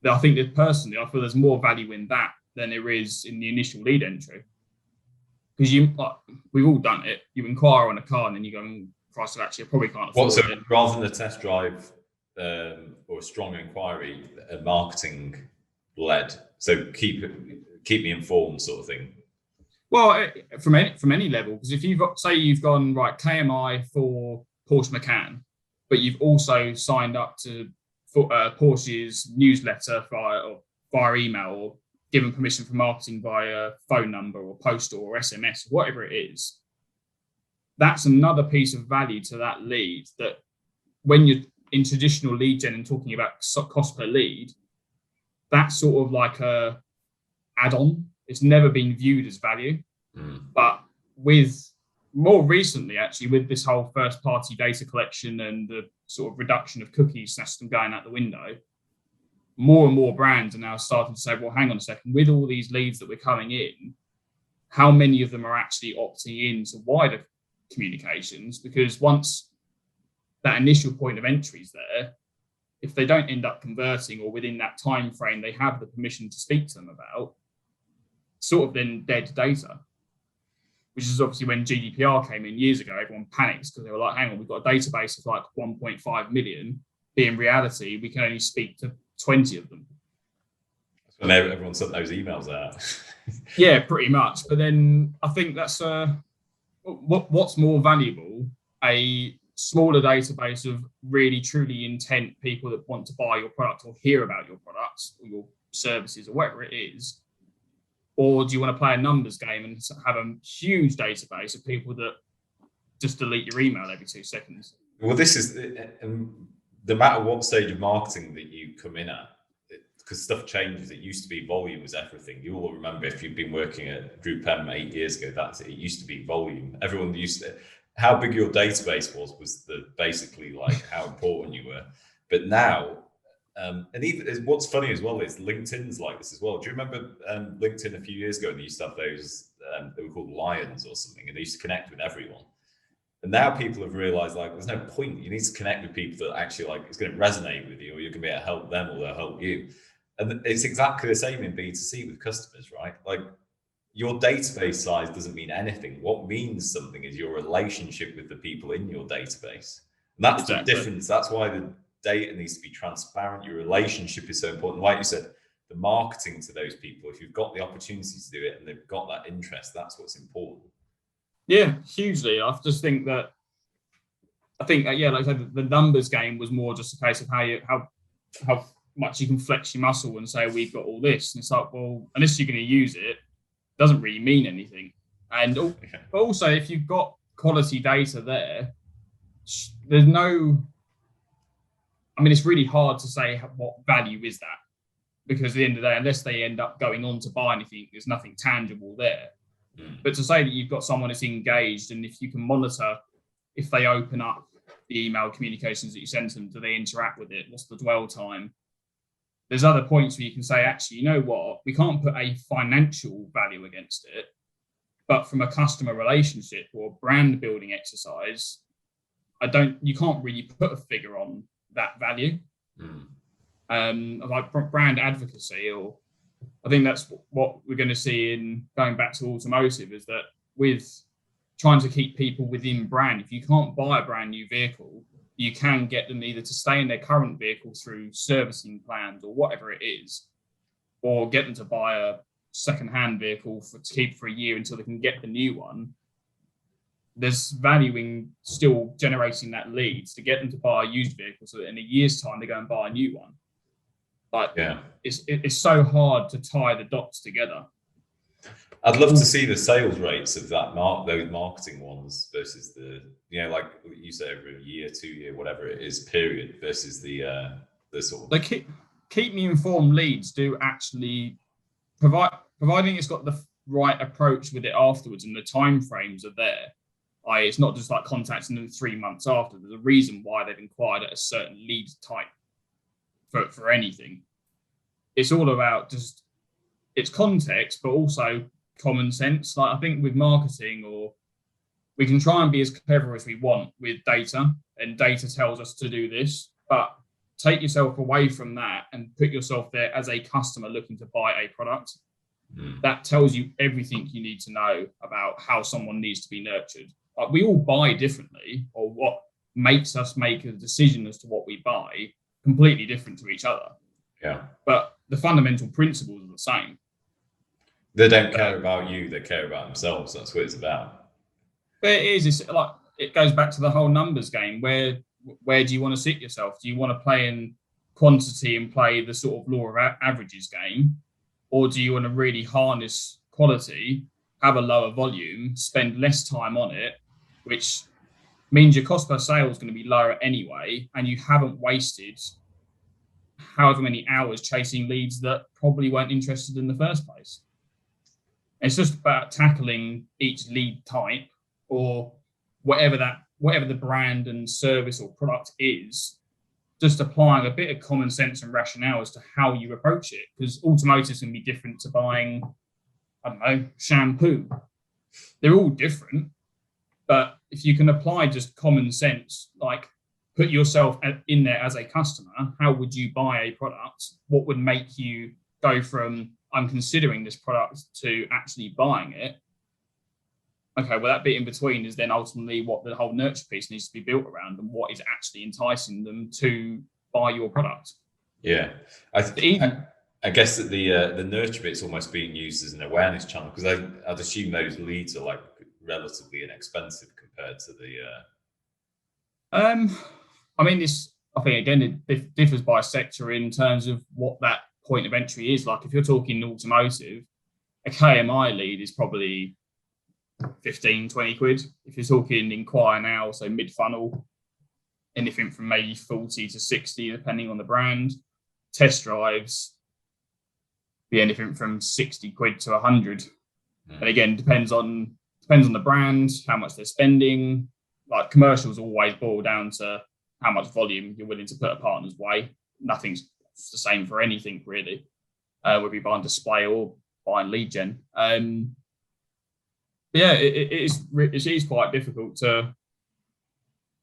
B: then I think that personally, I feel there's more value in that than there is in the initial lead entry. Because we've all done it. You inquire on a car and then you go, Christ, actually, I probably can't afford it.
C: Rather than a test drive or a strong inquiry, a marketing led. So keep keep me informed sort of thing?
B: Well, from any level, because if you've gone right KMI for Porsche Macan, but you've also signed up to Porsche's newsletter via email, or given permission for marketing via phone number or postal or SMS, whatever it is, that's another piece of value to that lead. That when you're in traditional lead gen and talking about cost per lead, that's sort of like a add-on. It's never been viewed as value. But with more recently, actually, with this whole first-party data collection and the sort of reduction of cookies system going out the window, more and more brands are now starting to say, well, hang on a second, with all these leads that we're coming in, how many of them are actually opting into wider communications? Because once that initial point of entry is there, if they don't end up converting, or within that time frame they have the permission to speak to them about, sort of then dead data. Which is obviously when GDPR came in years ago, everyone panicked because they were like, hang on, we've got a database of like 1.5 million. But in reality, we can only speak to 20 of them.
C: When everyone sent those emails out.
B: Yeah, pretty much. But then I think that's what's more valuable, a smaller database of really truly intent people that want to buy your product or hear about your products or your services or whatever it is. Or do you want to play a numbers game and have a huge database of people that just delete your email every 2 seconds?
C: Well, this is, no matter what stage of marketing that you come in at, because stuff changes. It used to be volume was everything. You all remember, if you've been working at GroupM 8 years ago, it used to be volume. Everyone used to, how big your database was basically like how important you were. But now, and even what's funny as well is LinkedIn's like this as well. Do you remember LinkedIn a few years ago? And they used to have those, they were called Lions or something, and they used to connect with everyone. And now people have realized like there's no point. You need to connect with people that actually like it's going to resonate with you, or you're going to be able to help them, or they'll help you. And it's exactly the same in B2C with customers, right? Like your database size doesn't mean anything. What means something is your relationship with the people in your database. And that's exactly the difference. That's why the data needs to be transparent. Your relationship is so important. Like you said, the marketing to those people, if you've got the opportunity to do it and they've got that interest, that's what's important.
B: Yeah, hugely. I just think that, like I said, the numbers game was more just a case of how much you can flex your muscle and say, we've got all this. And it's like, well, unless you're going to use it, doesn't really mean anything. And but also, if you've got quality data there, there's no, I mean, it's really hard to say what value is that, because at the end of the day, unless they end up going on to buy anything, there's nothing tangible there. But to say that you've got someone that's engaged, and if you can monitor if they open up the email communications that you send them, do they interact with it? What's the dwell time? There's other points where you can say, actually, you know what? We can't put a financial value against it, but from a customer relationship or brand building exercise, you can't really put a figure on that value. Like brand advocacy, or I think that's what we're going to see in going back to automotive, is that with trying to keep people within brand, if you can't buy a brand new vehicle, you can get them either to stay in their current vehicle through servicing plans or whatever it is, or get them to buy a second-hand vehicle to keep for a year until they can get the new one. There's value in still generating that lead to get them to buy a used vehicle so that in a year's time they go and buy a new one. Like, yeah, it's so hard to tie the dots together.
C: I'd love to see the sales rates of those marketing ones versus the, like you say, over a year, 2 year, whatever it is, period, versus the sort of.
B: Like keep me informed leads do actually providing it's got the right approach with it afterwards and the time frames are there. It's not just like contacting them 3 months after. There's a reason why they've inquired at a certain lead type for anything. It's all about just it's context, but also common sense. Like I think with marketing, we can try and be as clever as we want with data, and data tells us to do this, but take yourself away from that and put yourself there as a customer looking to buy a product. That tells you everything you need to know about how someone needs to be nurtured. Like we all buy differently, or what makes us make a decision as to what we buy completely different to each other.
C: Yeah.
B: But the fundamental principles are the same.
C: They don't care about you, they care about themselves. That's what it's about.
B: But it is, it's like, it goes back to the whole numbers game. Where do you want to sit yourself? Do you want to play in quantity and play the sort of law of averages game? Or do you want to really harness quality, have a lower volume, spend less time on it, which means your cost per sale is going to be lower anyway, and you haven't wasted however many hours chasing leads that probably weren't interested in the first place. It's just about tackling each lead type or whatever the brand and service or product is, just applying a bit of common sense and rationale as to how you approach it. Because automotives can be different to buying, I don't know, shampoo. They're all different, but if you can apply just common sense, like put yourself in there as a customer, how would you buy a product? What would make you go from I'm considering this product to actually buying it? Okay, well, that bit in between is then ultimately what the whole nurture piece needs to be built around, and what is actually enticing them to buy your product.
C: Yeah, I guess that the nurture bit's almost being used as an awareness channel, because I'd assume those leads are like relatively inexpensive compared to the.
B: I mean, I think again it differs by sector in terms of what that point of entry is. Like if you're talking automotive, a KMI lead is probably 15, 20 quid. If you're talking inquire now, so mid funnel, anything from maybe 40 to 60, depending on the brand. Test drives be anything from 60 quid to 100. And again, depends on the brand, how much they're spending. Like commercials always boil down to how much volume you're willing to put a partner's way. Nothing's the same for anything really, whether you're buying display or buying lead gen. Yeah, it is quite difficult to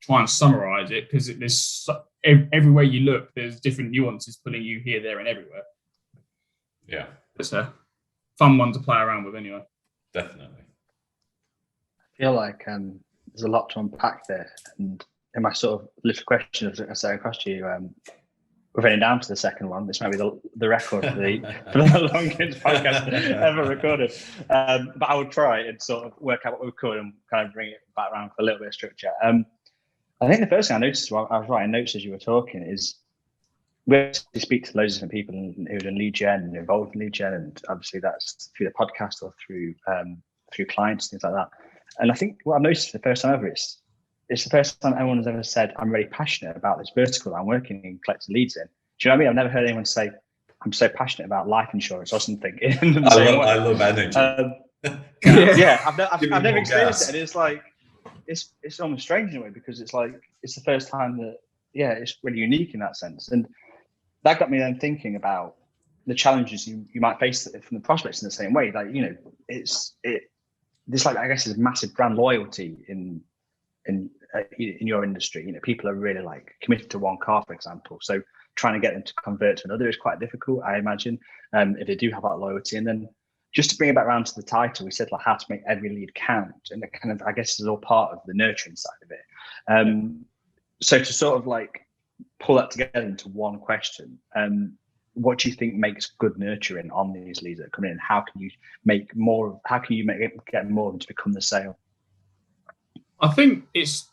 B: try and summarize it, because there's everywhere you look, there's different nuances pulling you here, there, and everywhere.
C: Yeah,
B: it's a fun one to play around with, anyway.
C: Definitely.
A: I feel like there's a lot to unpack there, and in my sort of little question I said across to you, we're heading down to the second one. This might be the record for the longest podcast ever recorded. But I would try and sort of work out what we could and kind of bring it back around for a little bit of structure. I think the first thing I noticed while I was writing notes as you were talking is we speak to loads of different people who are in lead gen and involved in lead gen, and obviously that's through the podcast or through clients, things like that. And I think what I've noticed for the first time ever is it's the first time anyone has ever said, I'm really passionate about this vertical that I'm working in, collecting leads in. Do you know what I mean? I've never heard anyone say, I'm so passionate about life insurance or something. I love
C: energy.
A: I've never experienced it. And it's like, it's almost strange in a way, because it's like, it's the first time that, it's really unique in that sense. And that got me then thinking about the challenges you might face from the prospects in the same way. Like, this, like, I guess, is massive brand loyalty in your industry. People are really like committed to one car, for example. So trying to get them to convert to another is quite difficult, I imagine, if they do have that loyalty. And then just to bring it back around to the title, we said like how to make every lead count, and it kind of, I guess, is all part of the nurturing side of it. So to sort of like pull that together into one question, what do you think makes good nurturing on these leads that come in? How can you get more of them to become the sale?
B: I think it's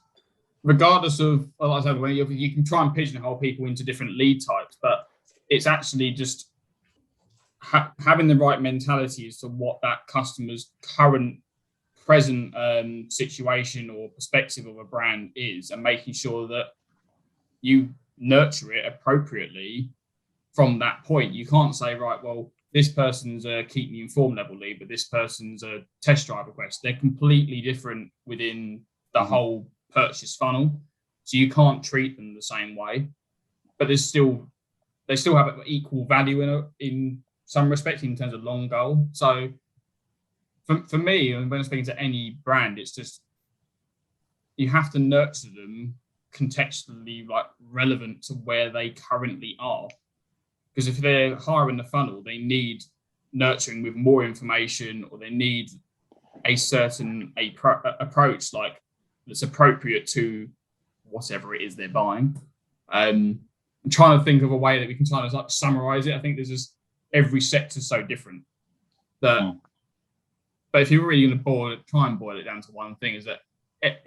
B: regardless of, like I said, when you can try and pigeonhole people into different lead types, but it's actually just having the right mentality as to what that customer's present situation or perspective of a brand is, and making sure that you nurture it appropriately from that point. You can't say, right, well, this person's a keep me informed level lead, but this person's a test drive request. They're completely different within the whole purchase funnel. So you can't treat them the same way, but they still have equal value in some respect in terms of long goal. So for me, when I'm speaking to any brand, it's just, you have to nurture them contextually, like relevant to where they currently are. Because if they're higher in the funnel, they need nurturing with more information, or they need a certain approach like that's appropriate to whatever it is they're buying. I'm trying to think of a way that we can try to like summarize it. I think there's just every sector's so different that But if you're really going to try and boil it down to one thing, is that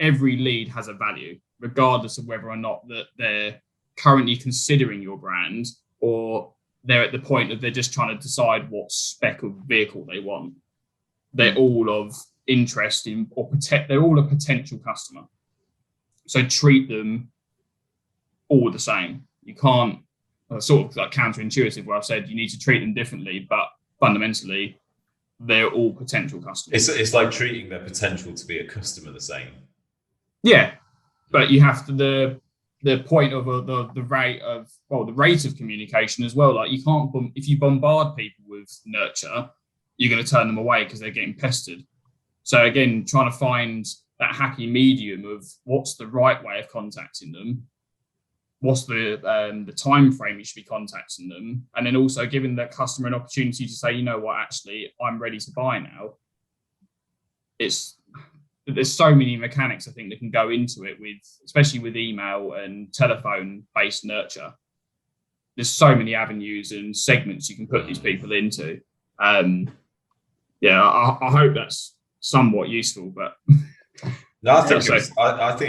B: every lead has a value, regardless of whether or not that they're currently considering your brand or they're at the point of they're just trying to decide what spec of vehicle they want. They're all of interest in they're all a potential customer. So treat them all the same. You can't, sort of like counterintuitive where I've said you need to treat them differently, but fundamentally they're all potential customers.
C: It's like treating their potential to be a customer the same.
B: Yeah, but you have to the point of the rate of the rate of communication as well. Like you can't if you bombard people with nurture, you're going to turn them away because they're getting pestered. So again, trying to find that happy medium of what's the right way of contacting them, what's the time frame you should be contacting them, and then also giving the customer an opportunity to say, you know what, actually, I'm ready to buy now. There's so many mechanics I think that can go into it, especially with email and telephone-based nurture. There's so many avenues and segments you can put these people into. I hope that's somewhat useful, but
C: no, I think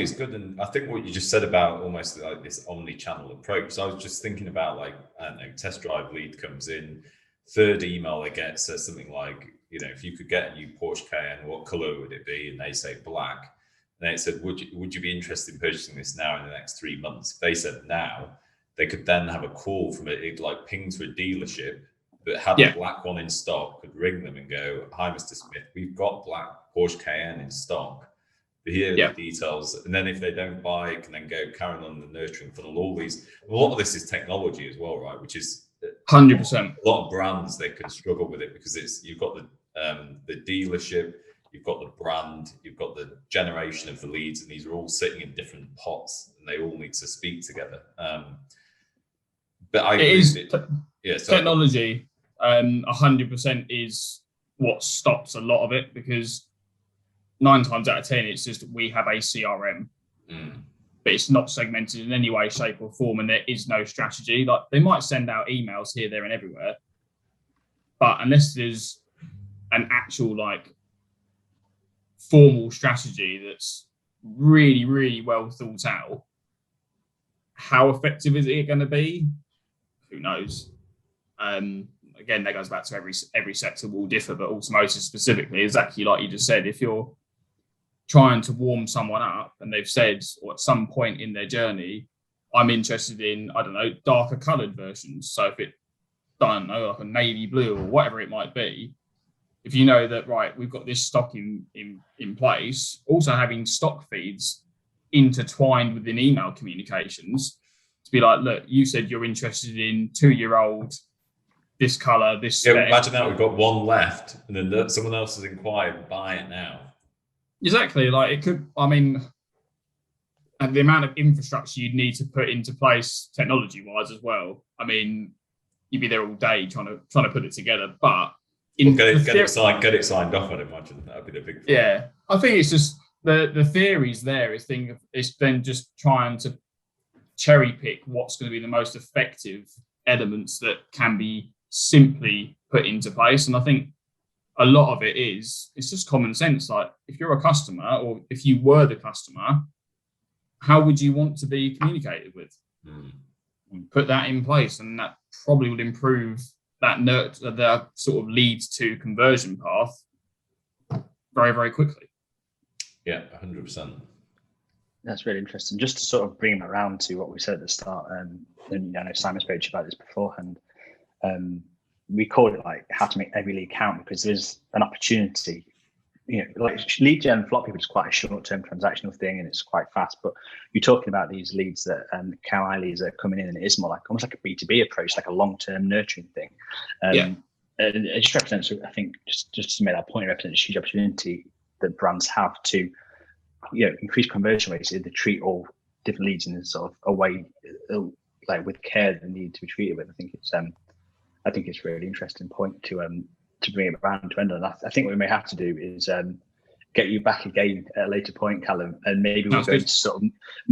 C: it's good, and I think what you just said about almost like this omni-channel approach. So I was just thinking about like, I don't know, test drive lead comes in, third email they get says something like, you know, if you could get a new Porsche Cayenne, what color would it be? And they say black. And they said, would you be interested in purchasing this now in the next 3 months? If they said now, they could then have a call from it like ping to a dealership that had a black one in stock, could ring them and go, hi, Mr. Smith, we've got black Porsche Cayenne in stock. Here are the details. And then if they don't buy, it can then go carry on the nurturing funnel. A lot of this is technology as well, right? Which is
B: 100%.
C: A lot of brands, they can struggle with it because you've got the dealership, you've got the brand, you've got the generation of the leads, and these are all sitting in different pots and they all need to speak together. But I agree.
B: Technology 100% is what stops a lot of it, because 9 times out of 10, it's just we have a CRM, but it's not segmented in any way, shape, or form, and there is no strategy. Like they might send out emails here, there, and everywhere, but unless there's an actual like formal strategy that's really, really well thought out, how effective is it going to be? Who knows? Again, that goes back to every sector will differ, but automotive specifically, exactly like you just said, if you're trying to warm someone up and they've said, or at some point in their journey, I'm interested in, I don't know, darker coloured versions. So if it, I don't know, like a navy blue or whatever it might be, if you know that, right, we've got this stock in place, also having stock feeds intertwined within email communications to be like, look, you said you're interested in 2-year-old, this colour, this spec.
C: Yeah, imagine that we've got one left and then someone else has inquired, buy it now.
B: Exactly. Like it could, I mean, and the amount of infrastructure you'd need to put into place technology-wise as well. I mean, you'd be there all day trying to put it together. But
C: get it signed off, I'd imagine. That'd be the big thing.
B: Yeah. I think it's just the theories there is it's then just trying to cherry pick what's going to be the most effective elements that can be simply put into place. And I think a lot of it's just common sense. Like if you're a customer, or if you were the customer, how would you want to be communicated with? Put that in place, and that probably would improve that sort of leads to conversion path very, very quickly.
C: Yeah, 100%.
A: That's really interesting. Just to sort of bring it around to what we said at the start, and I know Simon spoke to you about this beforehand. We call it like how to make every lead count, because there's an opportunity. You know, like lead gen for a lot of people is quite a short-term transactional thing, and it's quite fast. But you're talking about these leads that KI leads that are coming in, and it is more like almost like a B2B approach, like a long-term nurturing thing. And it just represents, I think, just to make that point, it represents a huge opportunity that brands have to, you know, increase conversion rates. They treat all different leads in a sort of a way, like with care that they need to be treated with. I think it's a really interesting point to bring it around to end on. I think what we may have to do is get you back again at a later point, Callum, and maybe we're going to sort of,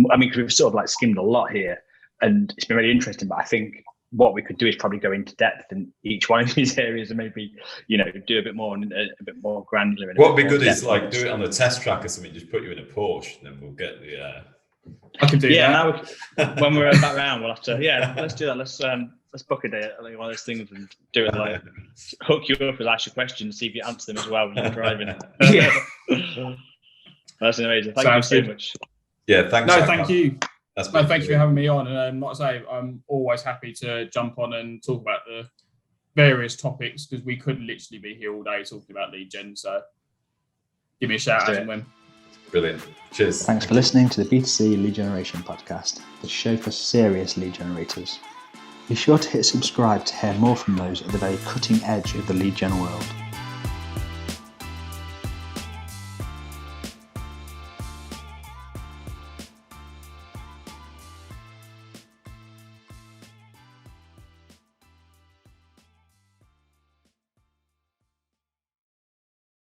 A: I mean, because we've sort of like skimmed a lot here, and it's been really interesting. But I think what we could do is probably go into depth in each one of these areas and maybe, do a bit more granular.
C: What would be good is like do it on a test track or something. Just put you in a Porsche, and then we'll get the.
B: I can do that.
A: Now when we're back round, we'll have to. Yeah, let's do that. Let's book a day at one of those things and do it like hook you up and ask you questions, see if you answer them as well when you're driving.
B: Yeah,
A: that's amazing. Thank you so much.
C: Yeah, thanks.
B: No, thank you. Thank you for
C: good.
B: having me on. And like I say, I'm always happy to jump on and talk about the various topics because we could literally be here all day talking about lead gen. So give me a shout as and when.
C: Brilliant. Cheers.
D: Thanks for listening to the B2C Lead Generation Podcast, the show for serious lead generators. Be sure to hit subscribe to hear more from those at the very cutting edge of the lead gen world.